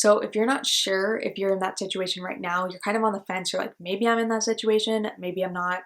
So if you're not sure if you're in that situation right now, you're kind of on the fence, you're like, maybe I'm in that situation, maybe I'm not.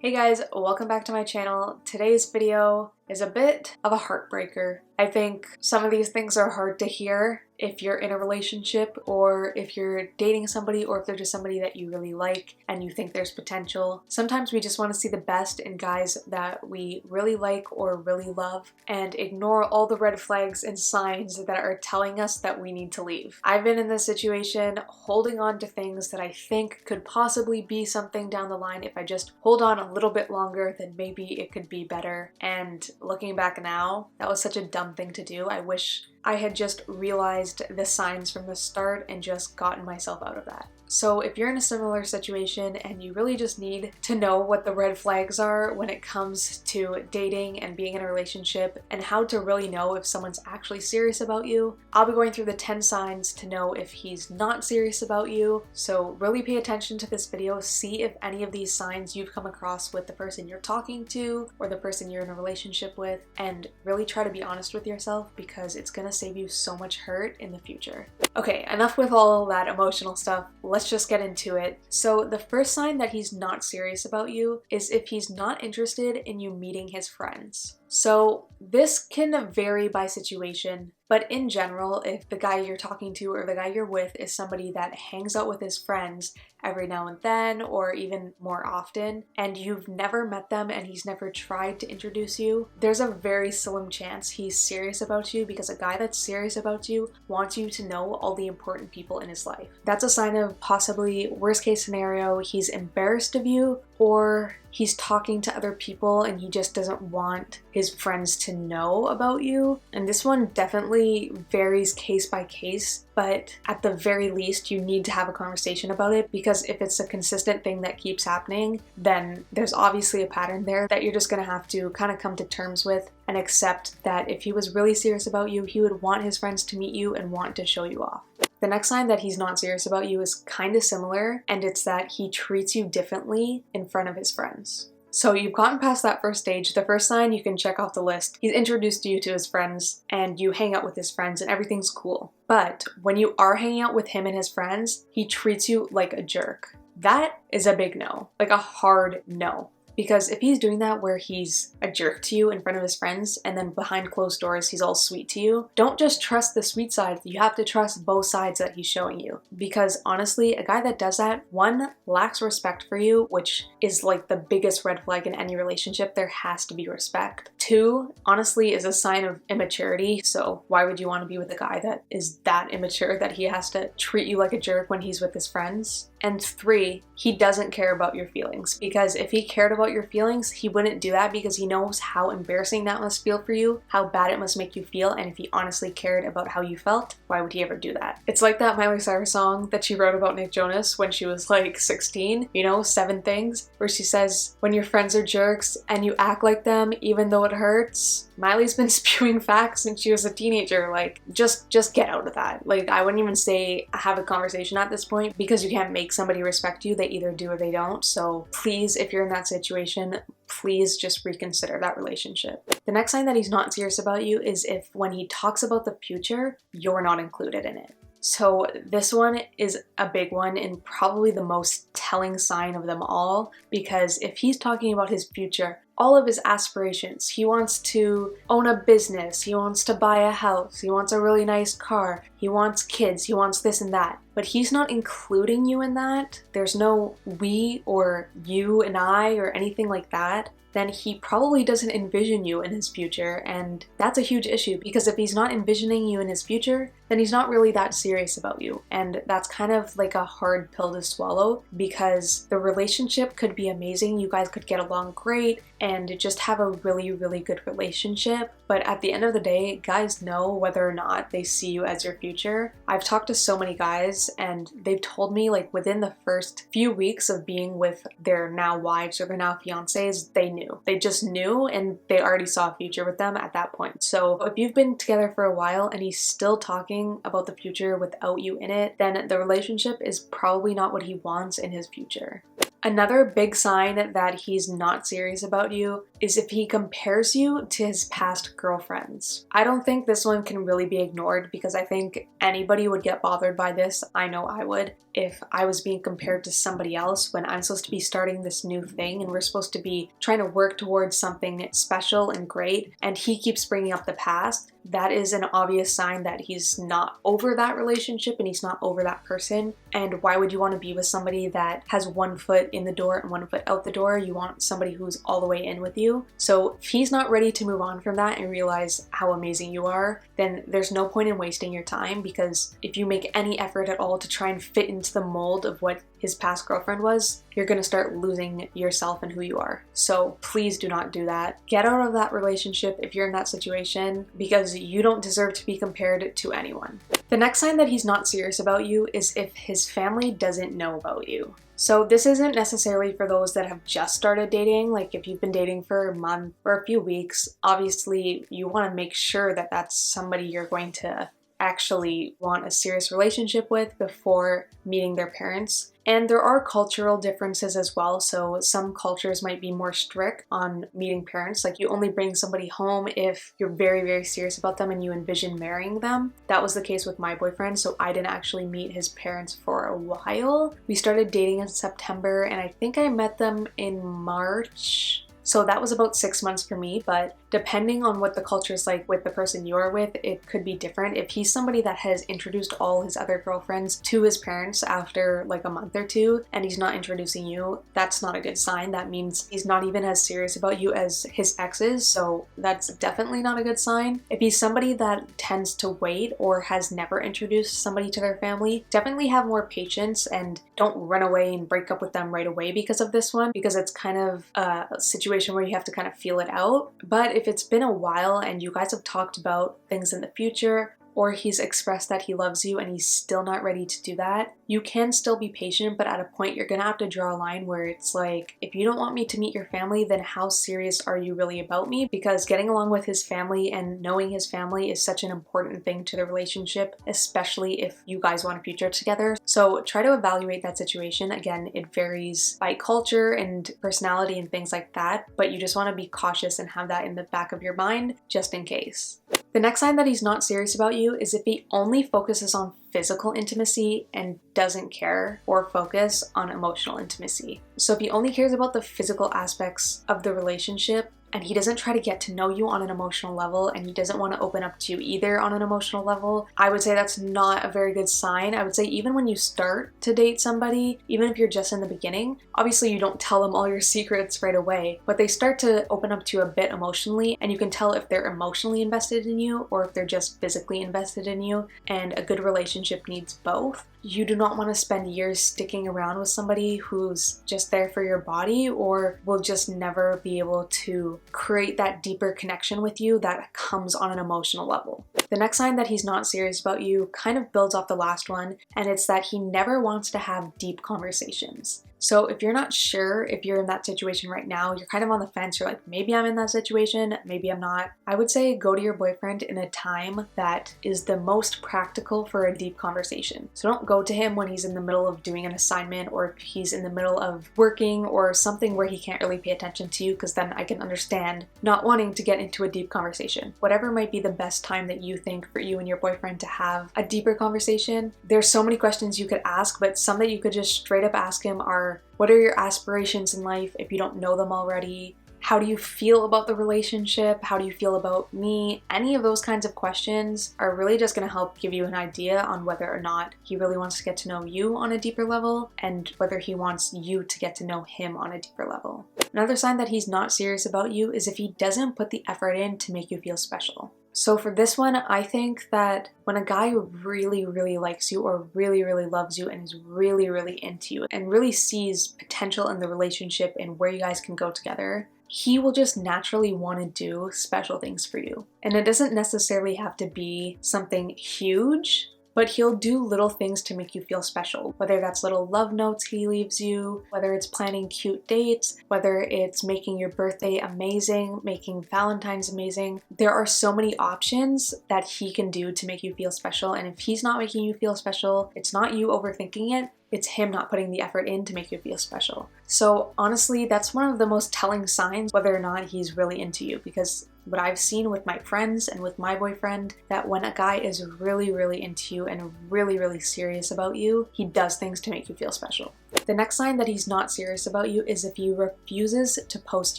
Hey guys, welcome back to my channel. Today's video is a bit of a heartbreaker. I think some of these things are hard to hear if you're in a relationship or if you're dating somebody or if they're just somebody that you really like and you think there's potential. Sometimes we just want to see the best in guys that we really like or really love and ignore all the red flags and signs that are telling us that we need to leave. I've been in this situation holding on to things that I think could possibly be something down the line. If I just hold on a little bit longer, then maybe it could be better. And looking back now, that was such a dumb thing to do. I wish I had just realized the signs from the start and just gotten myself out of that. So if you're in a similar situation and you really just need to know what the red flags are when it comes to dating and being in a relationship and how to really know if someone's actually serious about you, I'll be going through the 10 signs to know if he's not serious about you. So really pay attention to this video, see if any of these signs you've come across with the person you're talking to or the person you're in a relationship with, and really try to be honest with yourself because it's gonna save you so much hurt in the future. Okay, enough with all that emotional stuff. Let's just get into it. So the first sign that he's not serious about you is if he's not interested in you meeting his friends. So this can vary by situation, but in general, if the guy you're talking to or the guy you're with is somebody that hangs out with his friends every now and then or even more often, and you've never met them and he's never tried to introduce you, there's a very slim chance he's serious about you, because a guy that's serious about you wants you to know all the important people in his life. That's a sign of possibly worst case scenario, he's embarrassed of you, or he's talking to other people and he just doesn't want his friends to know about you. And this one definitely varies case by case, but at the very least you need to have a conversation about it, because if it's a consistent thing that keeps happening, then there's obviously a pattern there that you're just gonna have to kind of come to terms with and accept that if he was really serious about you, he would want his friends to meet you and want to show you off. The next sign that he's not serious about you is kind of similar, and it's that he treats you differently in front of his friends. So you've gotten past that first stage. The first sign you can check off the list. He's introduced you to his friends and you hang out with his friends and everything's cool. But when you are hanging out with him and his friends, he treats you like a jerk. That is a big no, like a hard no. Because if he's doing that where he's a jerk to you in front of his friends and then behind closed doors he's all sweet to you, don't just trust the sweet side, you have to trust both sides that he's showing you. Because honestly, a guy that does that, one, lacks respect for you, which is like the biggest red flag in any relationship. There has to be respect. Two, honestly, is a sign of immaturity. So why would you want to be with a guy that is that immature that he has to treat you like a jerk when he's with his friends? And three, he doesn't care about your feelings, because if he cared about your feelings, he wouldn't do that, because he knows how embarrassing that must feel for you, how bad it must make you feel, and if he honestly cared about how you felt, why would he ever do that? It's like that Miley Cyrus song that she wrote about Nick Jonas when she was like 16, you know, 7 Things, where she says, when your friends are jerks and you act like them even though it hurts. Miley's been spewing facts since she was a teenager. Like, just get out of that. Like, I wouldn't even say have a conversation at this point, because you can't make somebody respect you. They either do or they don't. So please, if you're in that situation, please just reconsider that relationship. The next sign that he's not serious about you is if when he talks about the future, you're not included in it. So this one is a big one and probably the most telling sign of them all, because if he's talking about his future, all of his aspirations, he wants to own a business, he wants to buy a house, he wants a really nice car, he wants kids, he wants this and that, but he's not including you in that. There's no we or you and I or anything like that. Then he probably doesn't envision you in his future, and that's a huge issue, because if he's not envisioning you in his future, then he's not really that serious about you. And that's kind of like a hard pill to swallow, because the relationship could be amazing, you guys could get along great and just have a really, really good relationship, but at the end of the day, guys know whether or not they see you as your future. I've talked to so many guys and they've told me, like, within the first few weeks of being with their now wives or their now fiancés, they knew. They just knew, and they already saw a future with them at that point. So if you've been together for a while and he's still talking about the future without you in it, then the relationship is probably not what he wants in his future. Another big sign that he's not serious about you is if he compares you to his past girlfriends. I don't think this one can really be ignored because I think anybody would get bothered by this. I know I would if I was being compared to somebody else when I'm supposed to be starting this new thing and we're supposed to be trying to work towards something special and great, and he keeps bringing up the past. That is an obvious sign that he's not over that relationship and he's not over that person. And why would you want to be with somebody that has one foot in the door and one foot out the door? You want somebody who's all the way in with you. So if he's not ready to move on from that and realize how amazing you are, then there's no point in wasting your time, because if you make any effort at all to try and fit into the mold of what his past girlfriend was, you're gonna start losing yourself and who you are. So please do not do that. Get out of that relationship if you're in that situation, because you don't deserve to be compared to anyone. The next sign that he's not serious about you is if his family doesn't know about you. So this isn't necessarily for those that have just started dating. Like if you've been dating for a month or a few weeks, obviously you want to make sure that that's somebody you're going to actually want a serious relationship with before meeting their parents. And there are cultural differences as well. So some cultures might be more strict on meeting parents. Like you only bring somebody home if you're very, very serious about them and you envision marrying them. That was the case with my boyfriend. So I didn't actually meet his parents for a while. We started dating in September and I think I met them in March. So that was about 6 months for me, but depending on what the culture is like with the person you are with, it could be different. If he's somebody that has introduced all his other girlfriends to his parents after like a month or two and he's not introducing you, that's not a good sign. That means he's not even as serious about you as his exes, so that's definitely not a good sign. If he's somebody that tends to wait or has never introduced somebody to their family, definitely have more patience and don't run away and break up with them right away because of this one, because it's kind of a situation where you have to kind of feel it out. But if it's been a while and you guys have talked about things in the future, or he's expressed that he loves you and he's still not ready to do that, you can still be patient, but at a point you're gonna have to draw a line where it's like, if you don't want me to meet your family, then how serious are you really about me? Because getting along with his family and knowing his family is such an important thing to the relationship, especially if you guys want a future together. So try to evaluate that situation. Again, it varies by culture and personality and things like that, but you just want to be cautious and have that in the back of your mind just in case. The next sign that he's not serious about you is if he only focuses on physical intimacy and doesn't care or focus on emotional intimacy. So if he only cares about the physical aspects of the relationship and he doesn't try to get to know you on an emotional level and he doesn't want to open up to you either on an emotional level, I would say that's not a very good sign. I would say even when you start to date somebody, even if you're just in the beginning, obviously you don't tell them all your secrets right away, but they start to open up to you a bit emotionally, and you can tell if they're emotionally invested in you or if they're just physically invested in you, and a good relationship needs both. You do not want to spend years sticking around with somebody who's just there for your body or will just never be able to create that deeper connection with you that comes on an emotional level. The next sign that he's not serious about you kind of builds off the last one, and it's that he never wants to have deep conversations. So if you're not sure if you're in that situation right now, you're kind of on the fence, you're like, maybe I'm in that situation, maybe I'm not, I would say go to your boyfriend in a time that is the most practical for a deep conversation. So don't go to him when he's in the middle of doing an assignment or if he's in the middle of working or something where he can't really pay attention to you, because then I can understand not wanting to get into a deep conversation. Whatever might be the best time that you think for you and your boyfriend to have a deeper conversation. There's so many questions you could ask, but some that you could just straight up ask him are, what are your aspirations in life if you don't know them already? How do you feel about the relationship? How do you feel about me? Any of those kinds of questions are really just going to help give you an idea on whether or not he really wants to get to know you on a deeper level and whether he wants you to get to know him on a deeper level. Another sign that he's not serious about you is if he doesn't put the effort in to make you feel special. So for this one, I think that when a guy really, really likes you or really, really loves you and is really, really into you and really sees potential in the relationship and where you guys can go together, he will just naturally want to do special things for you. And it doesn't necessarily have to be something huge, but he'll do little things to make you feel special. Whether that's little love notes he leaves you, whether it's planning cute dates, whether it's making your birthday amazing, making Valentine's amazing. There are so many options that he can do to make you feel special. And if he's not making you feel special, it's not you overthinking it. it's him not putting the effort in to make you feel special. So honestly, that's one of the most telling signs whether or not he's really into you, because what I've seen with my friends and with my boyfriend, that when a guy is really, really into you and really, really serious about you, he does things to make you feel special. The next sign that he's not serious about you is if he refuses to post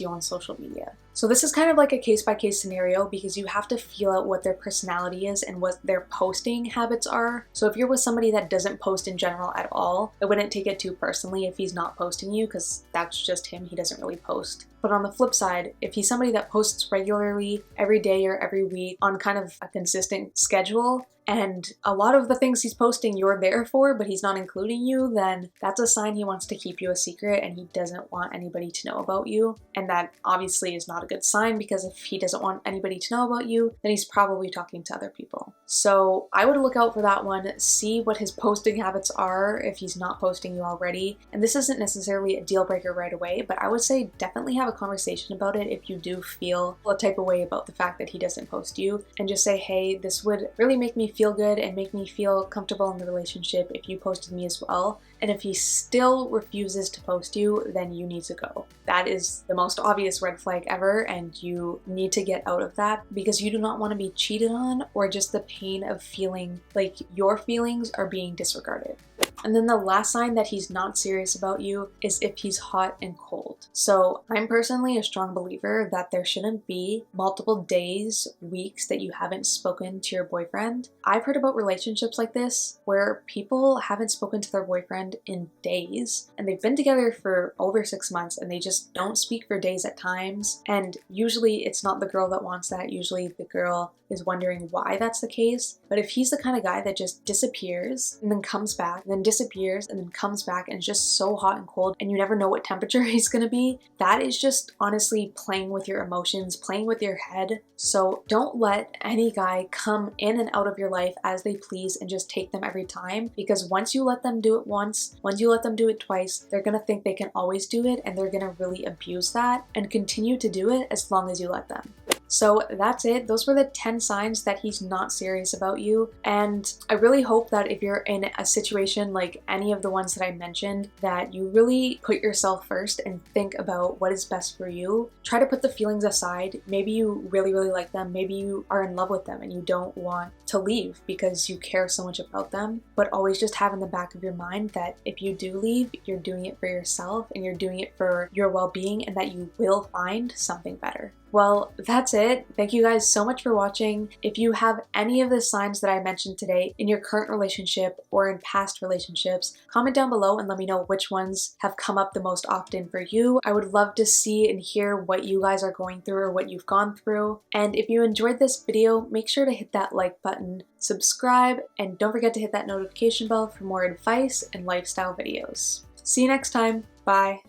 you on social media. So this is kind of like a case-by-case scenario, because you have to feel out what their personality is and what their posting habits are. So if you're with somebody that doesn't post in general at all, I wouldn't take it too personally if he's not posting you, because that's just him. He doesn't really post. But on the flip side, if he's somebody that posts regularly every day or every week on kind of a consistent schedule, and a lot of the things he's posting you're there for, but he's not including you, then that's a sign he wants to keep you a secret and he doesn't want anybody to know about you. And that obviously is not a good sign, because if he doesn't want anybody to know about you, then he's probably talking to other people. So I would look out for that one, see what his posting habits are if he's not posting you already. And this isn't necessarily a deal breaker right away, but I would say definitely have a conversation about it if you do feel a type of way about the fact that he doesn't post you, and just say, hey, this would really make me feel good and make me feel comfortable in the relationship if you posted me as well. And if he still refuses to post you, then you need to go. That is the most obvious red flag ever, and you need to get out of that, because you do not want to be cheated on, or just the pain of feeling like your feelings are being disregarded. And then the last sign that he's not serious about you is if he's hot and cold. So I'm personally a strong believer that there shouldn't be multiple days, weeks that you haven't spoken to your boyfriend. I've heard about relationships like this where people haven't spoken to their boyfriend in days, and they've been together for over 6 months and they just don't speak for days at times. And usually it's not the girl that wants that. Usually the girl is wondering why that's the case. But if he's the kind of guy that just disappears and then comes back, and then disappears and then comes back, and it's just so hot and cold and you never know what temperature he's gonna be, that is just honestly playing with your emotions, playing with your head. So don't let any guy come in and out of your life as they please and just take them every time, because once you let them do it once, once you let them do it twice, they're gonna think they can always do it, and they're gonna really abuse that and continue to do it as long as you let them. So that's it. Those were the 10 signs that he's not serious about you. And I really hope that if you're in a situation like any of the ones that I mentioned, that you really put yourself first and think about what is best for you. Try to put the feelings aside. Maybe you really, really like them. Maybe you are in love with them and you don't want to leave because you care so much about them. But always just have in the back of your mind that if you do leave, you're doing it for yourself and you're doing it for your well-being, and that you will find something better. Well, that's it. Thank you guys so much for watching. If you have any of the signs that I mentioned today in your current relationship or in past relationships, comment down below and let me know which ones have come up the most often for you. I would love to see and hear what you guys are going through or what you've gone through. And if you enjoyed this video, make sure to hit that like button, subscribe, and don't forget to hit that notification bell for more advice and lifestyle videos. See you next time. Bye.